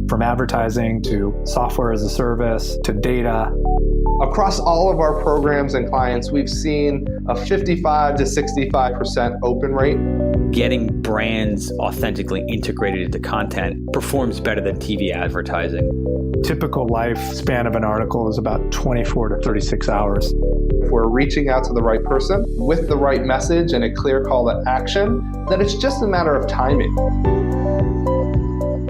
From advertising to software as a service to data. Across all of our programs and clients, we've seen a 55 to 65% open rate. Getting brands authentically integrated into content performs better than TV advertising. Typical lifespan of an article is about 24 to 36 hours. If we're reaching out to the right person with the right message and a clear call to action, then it's just a matter of timing.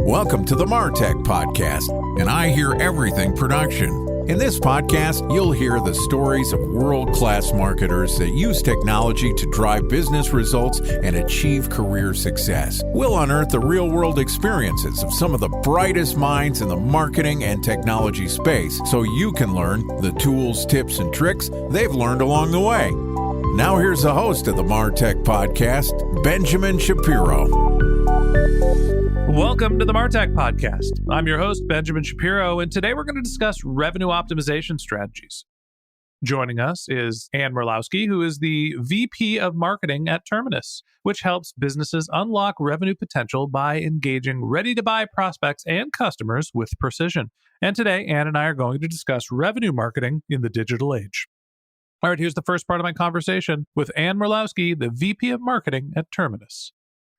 Welcome to the MarTech Podcast, and I Hear Everything production. In this podcast, you'll hear the stories of world-class marketers that use technology to drive business results and achieve career success. We'll unearth the real-world experiences of some of the brightest minds in the marketing and technology space so you can learn the tools, tips, and tricks they've learned along the way. Now here's the host of the MarTech Podcast, Benjamin Shapiro. Welcome to the MarTech Podcast. I'm your host, Benjamin Shapiro, and today we're going to discuss revenue optimization strategies. Joining us is Ann Murlowski, who is the VP of Marketing at Terminus, which helps businesses unlock revenue potential by engaging ready-to-buy prospects and customers with precision. And today, Ann and I are going to discuss revenue marketing in the digital age. All right, here's the first part of my conversation with Ann Murlowski, the VP of Marketing at Terminus.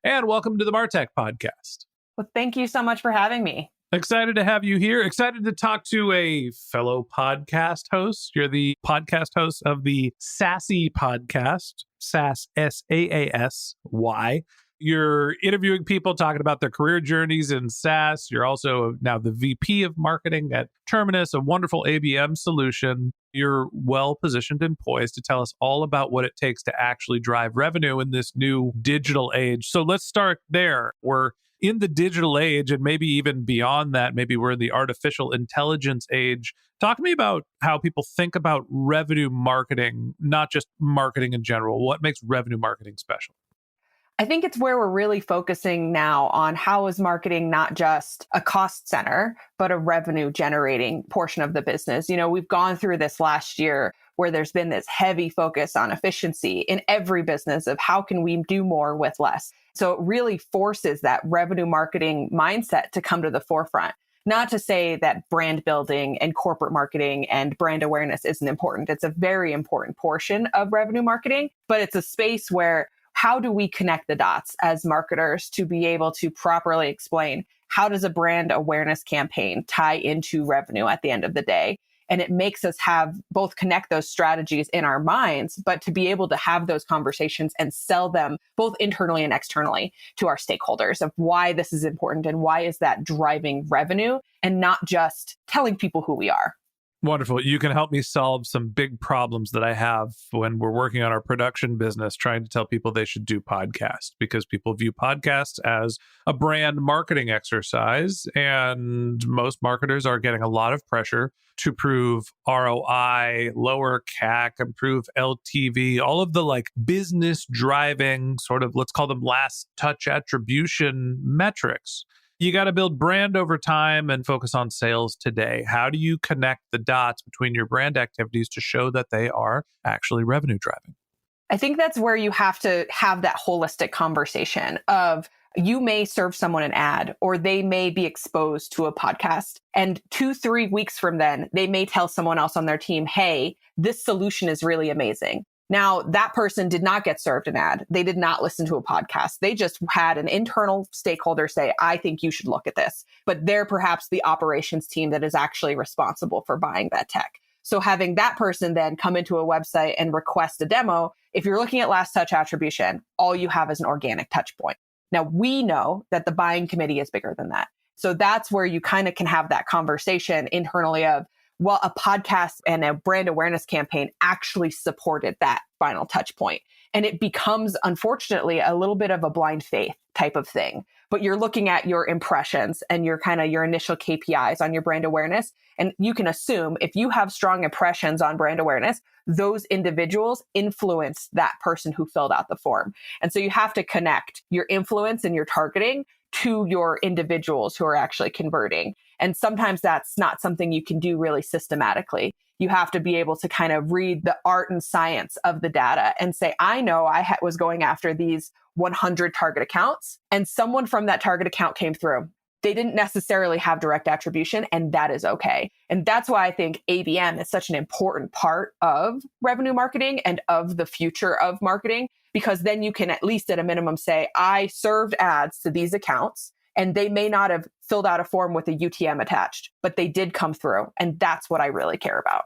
Ann, welcome to the MarTech Podcast. Well, thank you so much for having me. Excited to have you here. Excited to talk to a fellow podcast host. You're the podcast host of the Sassy podcast, SaaS, SaaSy. You're interviewing people, talking about their career journeys in SaaS. You're also now the VP of Marketing at Terminus, a wonderful ABM solution. You're well positioned and poised to tell us all about what it takes to actually drive revenue in this new digital age. So let's start there. We're in the digital age, and maybe even beyond that, maybe we're in the artificial intelligence age. Talk to me about how people think about revenue marketing, not just marketing in general. What makes revenue marketing special? I think it's where we're really focusing now on how is marketing not just a cost center, but a revenue generating portion of the business. You know, we've gone through this last year where there's been this heavy focus on efficiency in every business of how can we do more with less. So it really forces that revenue marketing mindset to come to the forefront. Not to say that brand building and corporate marketing and brand awareness isn't important. It's a very important portion of revenue marketing, but it's a space where how do we connect the dots as marketers to be able to properly explain how does a brand awareness campaign tie into revenue at the end of the day? And it makes us have both connect those strategies in our minds, but to be able to have those conversations and sell them both internally and externally to our stakeholders of why this is important and why is that driving revenue and not just telling people who we are. Wonderful. You can help me solve some big problems that I have when we're working on our production business, trying to tell people they should do podcasts because people view podcasts as a brand marketing exercise. And most marketers are getting a lot of pressure to prove ROI, lower CAC, improve LTV, all of the like business driving sort of, let's call them last touch attribution metrics. You got to build brand over time and focus on sales today. How do you connect the dots between your brand activities to show that they are actually revenue driving? I think that's where you have to have that holistic conversation of you may serve someone an ad or they may be exposed to a podcast. And 2-3 weeks from then, they may tell someone else on their team, hey, this solution is really amazing. Now, that person did not get served an ad. They did not listen to a podcast. They just had an internal stakeholder say, I think you should look at this. But they're perhaps the operations team that is actually responsible for buying that tech. So having that person then come into a website and request a demo, if you're looking at last touch attribution, all you have is an organic touch point. Now, we know that the buying committee is bigger than that. So that's where you kind of can have that conversation internally of, well, a podcast and a brand awareness campaign actually supported that final touch point. And it becomes, unfortunately, a little bit of a blind faith type of thing. But you're looking at your impressions and your initial KPIs on your brand awareness. And you can assume if you have strong impressions on brand awareness, those individuals influence that person who filled out the form. And so you have to connect your influence and your targeting to your individuals who are actually converting. And sometimes that's not something you can do really systematically. You have to be able to kind of read the art and science of the data and say, I know I was going after these 100 target accounts and someone from that target account came through. They didn't necessarily have direct attribution, and that is okay. And that's why I think ABM is such an important part of revenue marketing and of the future of marketing, because then you can at least at a minimum say, I served ads to these accounts, and they may not have filled out a form with a UTM attached, but they did come through. And that's what I really care about.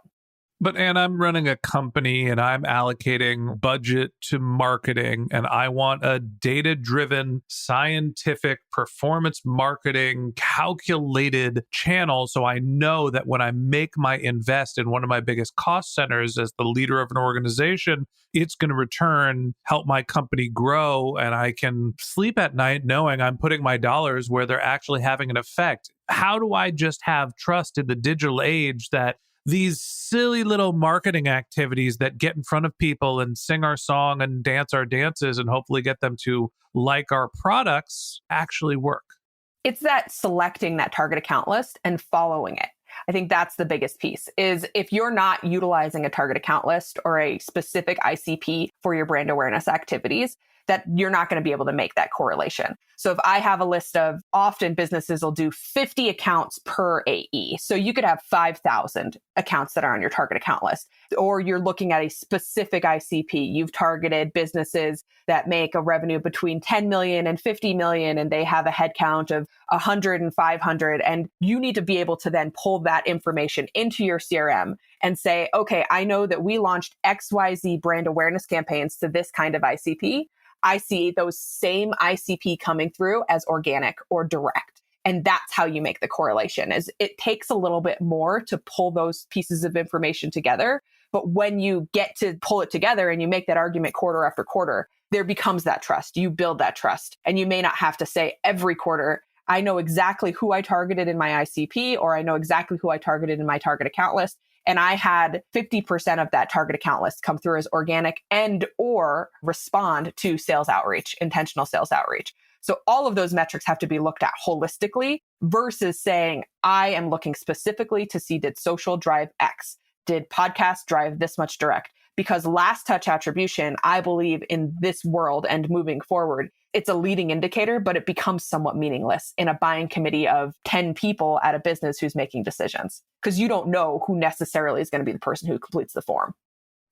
But Anne, I'm running a company and I'm allocating budget to marketing, and I want a data-driven, scientific, performance marketing, calculated channel. So I know that when I make my invest in one of my biggest cost centers as the leader of an organization, it's going to return, help my company grow, and I can sleep at night knowing I'm putting my dollars where they're actually having an effect. How do I just have trust in the digital age that these silly little marketing activities that get in front of people and sing our song and dance our dances and hopefully get them to like our products actually work? It's that selecting that target account list and following it. I think that's the biggest piece, is if you're not utilizing a target account list or a specific ICP for your brand awareness activities, that you're not going to be able to make that correlation. So if I have a list of, often businesses will do 50 accounts per AE. So you could have 5,000 accounts that are on your target account list, or you're looking at a specific ICP. You've targeted businesses that make a revenue between 10 million and 50 million, and they have a headcount of 100 and 500. And you need to be able to then pull that information into your CRM and say, okay, I know that we launched XYZ brand awareness campaigns to this kind of ICP. I see those same ICP coming through as organic or direct. And that's how you make the correlation. Is it takes a little bit more to pull those pieces of information together. But when you get to pull it together and you make that argument quarter after quarter, there becomes that trust. You build that trust. And you may not have to say every quarter, I know exactly who I targeted in my ICP, or I know exactly who I targeted in my target account list. And I had 50% of that target account list come through as organic and or respond to sales outreach, intentional sales outreach. So all of those metrics have to be looked at holistically versus saying, I am looking specifically to see, did social drive X? Did podcast drive this much direct? Because last touch attribution, I believe in this world and moving forward, it's a leading indicator, but it becomes somewhat meaningless in a buying committee of 10 people at a business who's making decisions, because you don't know who necessarily is going to be the person who completes the form.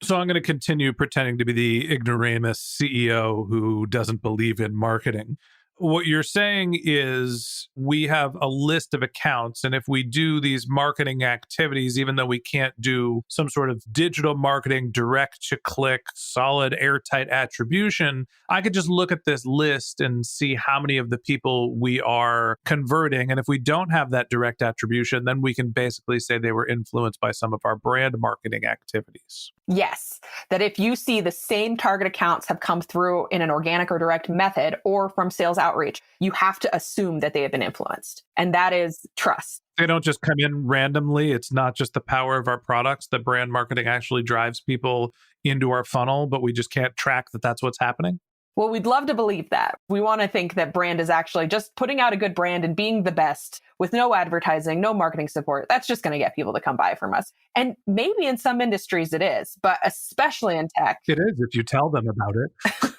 So I'm going to continue pretending to be the ignoramus CEO who doesn't believe in marketing. What you're saying is we have a list of accounts, and if we do these marketing activities, even though we can't do some sort of digital marketing, direct to click, solid airtight attribution, I could just look at this list and see how many of the people we are converting. And if we don't have that direct attribution, then we can basically say they were influenced by some of our brand marketing activities. Yes, that if you see the same target accounts have come through in an organic or direct method or from sales outreach, you have to assume that they have been influenced. And that is trust. They don't just come in randomly. It's not just the power of our products. The brand marketing actually drives people into our funnel, but we just can't track that that's what's happening. Well, we'd love to believe that. We want to think that brand is actually just putting out a good brand and being the best with no advertising, no marketing support. That's just going to get people to come buy from us. And maybe in some industries it is, but especially in tech. It is if you tell them about it.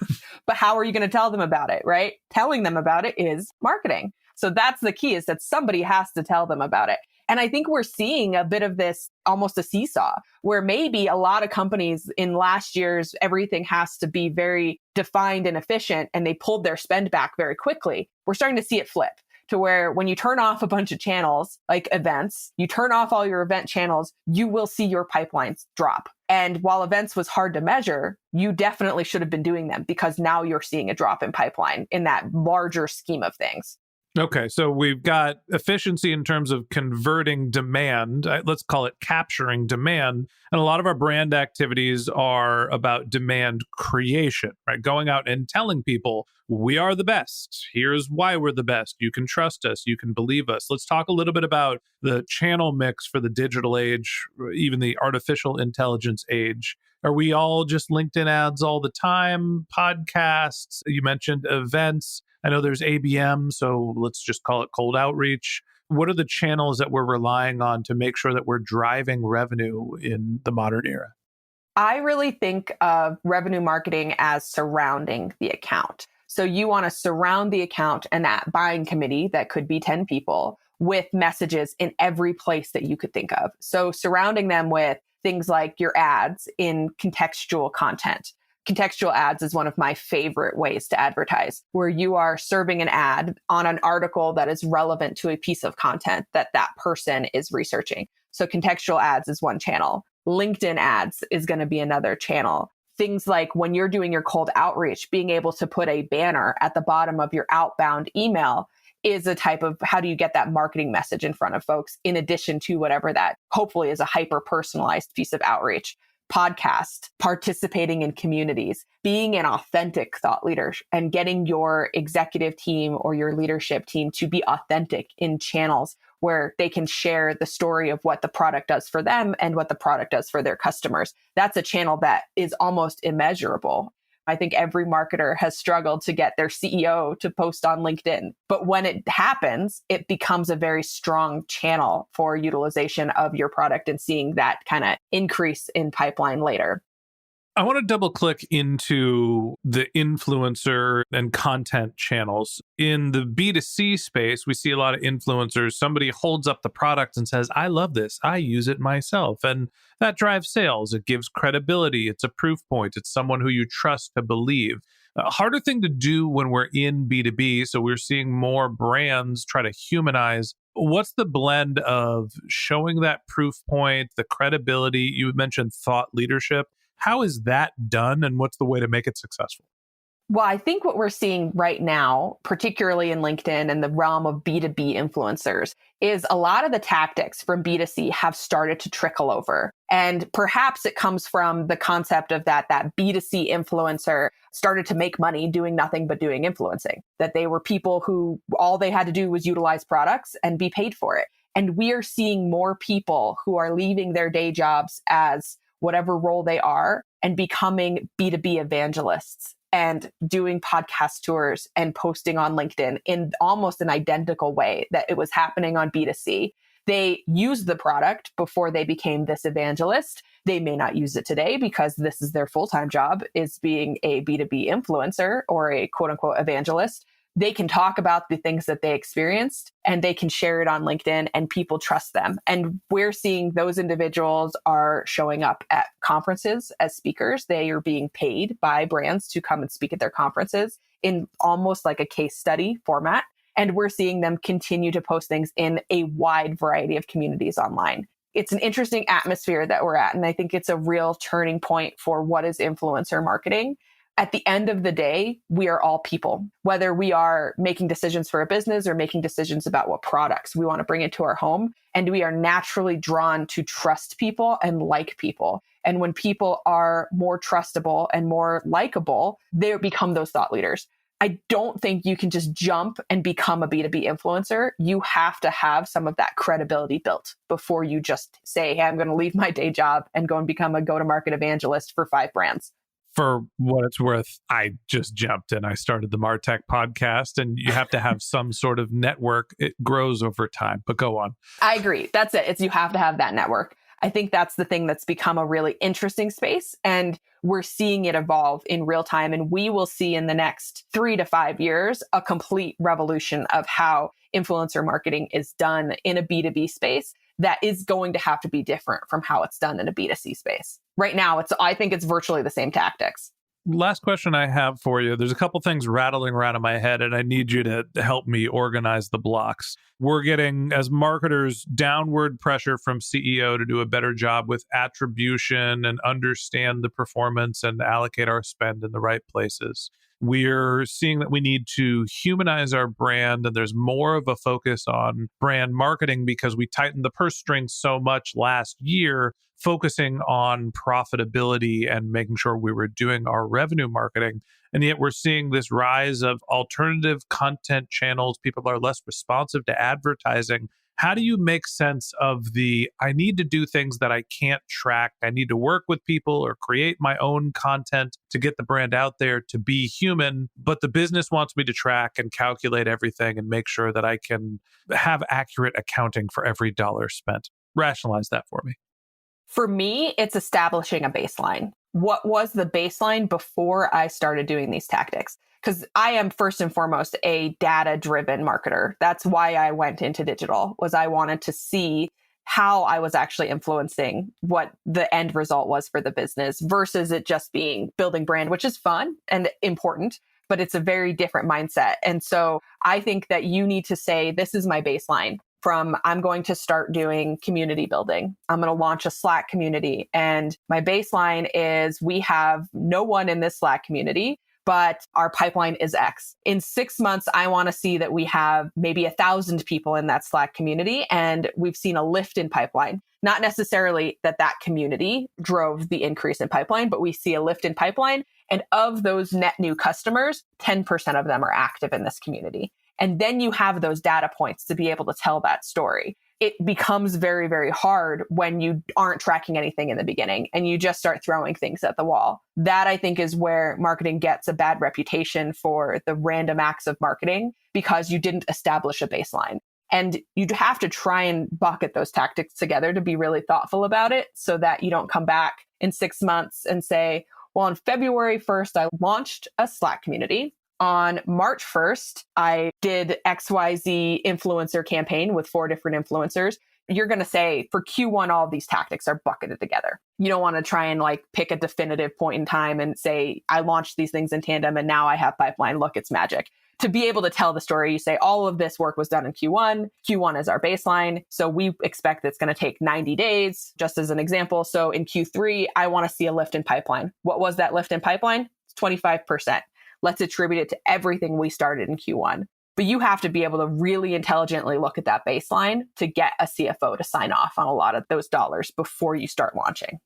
But how are you going to tell them about it, right? Telling them about it is marketing. So that's the key, is that somebody has to tell them about it. And I think we're seeing a bit of this, almost a seesaw, where maybe a lot of companies in last year's everything has to be very defined and efficient, and they pulled their spend back very quickly. We're starting to see it flip to where when you turn off a bunch of channels, like events, you turn off all your event channels, you will see your pipelines drop. And while events was hard to measure, you definitely should have been doing them, because now you're seeing a drop in pipeline in that larger scheme of things. Okay, so we've got efficiency in terms of converting demand. Let's call it capturing demand. And a lot of our brand activities are about demand creation, right? Going out and telling people, we are the best. Here's why we're the best. You can trust us. You can believe us. Let's talk a little bit about the channel mix for the digital age, even the artificial intelligence age. Are we all just LinkedIn ads all the time? Podcasts? You mentioned events. I know there's ABM, so let's just call it cold outreach. What are the channels that we're relying on to make sure that we're driving revenue in the modern era? I really think of revenue marketing as surrounding the account. So you want to surround the account and that buying committee that could be 10 people with messages in every place that you could think of. So surrounding them with things like your ads in contextual content. Contextual ads is one of my favorite ways to advertise, where you are serving an ad on an article that is relevant to a piece of content that that person is researching. So contextual ads is one channel. LinkedIn ads is going to be another channel. Things like when you're doing your cold outreach, being able to put a banner at the bottom of your outbound email is a type of how do you get that marketing message in front of folks, in addition to whatever that hopefully is a hyper personalized piece of outreach. Podcast, participating in communities, being an authentic thought leader and getting your executive team or your leadership team to be authentic in channels where they can share the story of what the product does for them and what the product does for their customers. That's a channel that is almost immeasurable. I think every marketer has struggled to get their CEO to post on LinkedIn. But when it happens, it becomes a very strong channel for utilization of your product and seeing that kind of increase in pipeline later. I want to double click into the influencer and content channels. In the B2C space, we see a lot of influencers. Somebody holds up the product and says, I love this. I use it myself. And that drives sales. It gives credibility. It's a proof point. It's someone who you trust to believe. A harder thing to do when we're in B2B. So we're seeing more brands try to humanize. What's the blend of showing that proof point, the credibility? You mentioned thought leadership. How is that done, and what's the way to make it successful? Well, I think what we're seeing right now, particularly in LinkedIn and the realm of B2B influencers, is a lot of the tactics from B2C have started to trickle over. And perhaps it comes from the concept of that B2C influencer started to make money doing nothing but doing influencing, that they were people who all they had to do was utilize products and be paid for it. And we are seeing more people who are leaving their day jobs as whatever role they are and becoming B2B evangelists and doing podcast tours and posting on LinkedIn in almost an identical way that it was happening on B2C. They used the product before they became this evangelist. They may not use it today because this is their full-time job, is being a B2B influencer or a quote unquote evangelist. They can talk about the things that they experienced and they can share it on LinkedIn and people trust them. And we're seeing those individuals are showing up at conferences as speakers. They are being paid by brands to come and speak at their conferences in almost like a case study format. And we're seeing them continue to post things in a wide variety of communities online. It's an interesting atmosphere that we're at. And I think it's a real turning point for what is influencer marketing. At the end of the day, we are all people, whether we are making decisions for a business or making decisions about what products we want to bring into our home. And we are naturally drawn to trust people and like people. And when people are more trustable and more likable, they become those thought leaders. I don't think you can just jump and become a B2B influencer. You have to have some of that credibility built before you just say, hey, I'm going to leave my day job and go and become a go-to-market evangelist for 5 brands. For what it's worth, I just jumped and I started the Martech podcast, and you have to have some sort of network. It grows over time, but go on. I agree. That's it. You have to have that network. I think that's the thing that's become a really interesting space, and we're seeing it evolve in real time. And we will see in the next 3 to 5 years a complete revolution of how influencer marketing is done in a B2B space that is going to have to be different from how it's done in a B2C space. Right now, I think it's virtually the same tactics. Last question I have for you. There's a couple things rattling around in my head, and I need you to help me organize the blocks. We're getting, as marketers, downward pressure from CEO to do a better job with attribution and understand the performance and allocate our spend in the right places. We're seeing that we need to humanize our brand, and there's more of a focus on brand marketing because we tightened the purse strings so much last year, focusing on profitability and making sure we were doing our revenue marketing. And yet we're seeing this rise of alternative content channels. People are less responsive to advertising. How do you make sense of I need to do things that I can't track? I need to work with people or create my own content to get the brand out there to be human, but the business wants me to track and calculate everything and make sure that I can have accurate accounting for every dollar spent. Rationalize that for me. For me, it's establishing a baseline. What was the baseline before I started doing these tactics? Because I am first and foremost a data-driven marketer. That's why I went into digital, was I wanted to see how I was actually influencing what the end result was for the business versus it just being building brand, which is fun and important, but it's a very different mindset. And so I think that you need to say, this is my baseline. From I'm going to start doing community building. I'm going to launch a Slack community. And my baseline is we have no one in this Slack community, but our pipeline is X. In 6 months, I want to see that we have maybe 1,000 people in that Slack community, and we've seen a lift in pipeline. Not necessarily that community drove the increase in pipeline, but we see a lift in pipeline. And of those net new customers, 10% of them are active in this community. And then you have those data points to be able to tell that story. It becomes very, very hard when you aren't tracking anything in the beginning and you just start throwing things at the wall. That, I think, is where marketing gets a bad reputation for the random acts of marketing, because you didn't establish a baseline. And you'd have to try and bucket those tactics together to be really thoughtful about it so that you don't come back in 6 months and say, well, on February 1st, I launched a Slack community. On March 1st, I did XYZ influencer campaign with 4 different influencers. You're going to say for Q1, all of these tactics are bucketed together. You don't want to try and pick a definitive point in time and say, I launched these things in tandem and now I have pipeline. Look, it's magic. To be able to tell the story, you say all of this work was done in Q1. Q1 is our baseline. So we expect it's going to take 90 days, just as an example. So in Q3, I want to see a lift in pipeline. What was that lift in pipeline? It's 25%. Let's attribute it to everything we started in Q1. But you have to be able to really intelligently look at that baseline to get a CFO to sign off on a lot of those dollars before you start launching.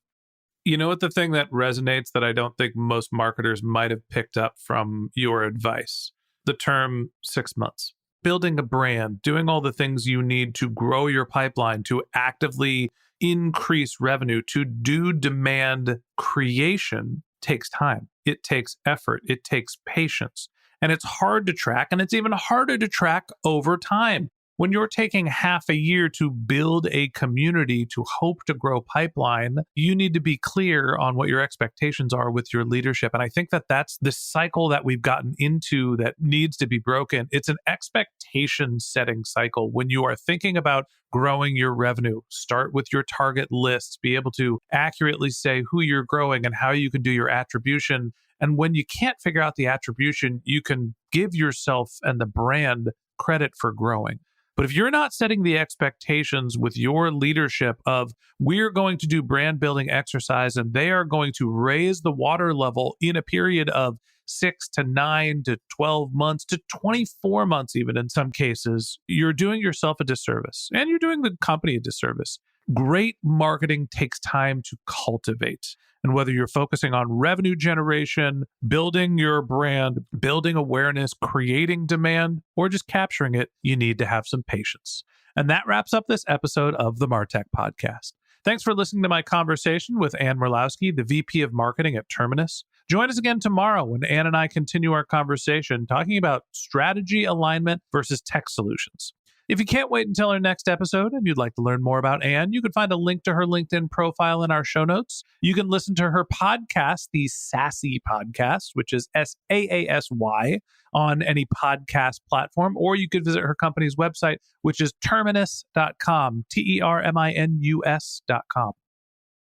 You know what the thing that resonates that I don't think most marketers might have picked up from your advice? The term 6 months. Building a brand, doing all the things you need to grow your pipeline, to actively increase revenue, to do demand creation takes time. It takes effort. It takes patience. And it's hard to track, and it's even harder to track over time. When you're taking half a year to build a community to hope to grow pipeline, you need to be clear on what your expectations are with your leadership. And I think that that's the cycle that we've gotten into that needs to be broken. It's an expectation setting cycle. When you are thinking about growing your revenue, start with your target lists, be able to accurately say who you're growing and how you can do your attribution. And when you can't figure out the attribution, you can give yourself and the brand credit for growing. But if you're not setting the expectations with your leadership of we're going to do brand building exercise and they are going to raise the water level in a period of 6 to 9 to 12 months to 24 months, even in some cases, you're doing yourself a disservice and you're doing the company a disservice. Great marketing takes time to cultivate. And whether you're focusing on revenue generation, building your brand, building awareness, creating demand, or just capturing it, you need to have some patience. And that wraps up this episode of the Martech Podcast. Thanks for listening to my conversation with Ann Murlowski, the VP of Marketing at Terminus. Join us again tomorrow when Ann and I continue our conversation talking about strategy alignment versus tech solutions. If you can't wait until our next episode and you'd like to learn more about Ann, you can find a link to her LinkedIn profile in our show notes. You can listen to her podcast, the Sassy Podcast, which is SAASY, on any podcast platform, or you could visit her company's website, which is terminus.com, TERMINUS.com.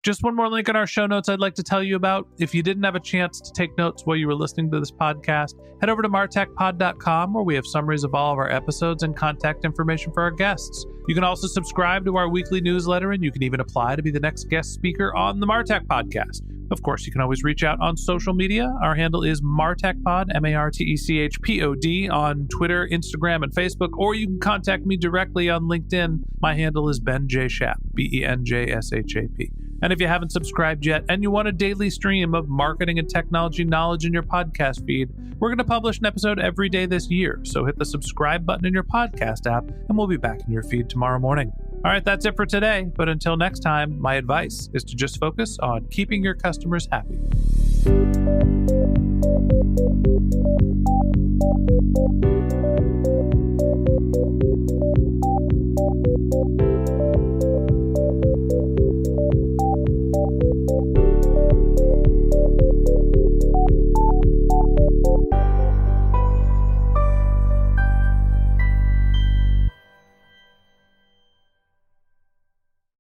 Just one more link in our show notes I'd like to tell you about. If you didn't have a chance to take notes while you were listening to this podcast, head over to martechpod.com, where we have summaries of all of our episodes and contact information for our guests. You can also subscribe to our weekly newsletter, and you can even apply to be the next guest speaker on the Martech Podcast. Of course, you can always reach out on social media. Our handle is MartechPod, MarTechPod, on Twitter, Instagram, and Facebook, or you can contact me directly on LinkedIn. My handle is Ben J. Shap, BenJSHAP. And if you haven't subscribed yet and you want a daily stream of marketing and technology knowledge in your podcast feed, we're going to publish an episode every day this year. So hit the subscribe button in your podcast app and we'll be back in your feed tomorrow morning. All right, that's it for today. But until next time, my advice is to just focus on keeping your customers happy.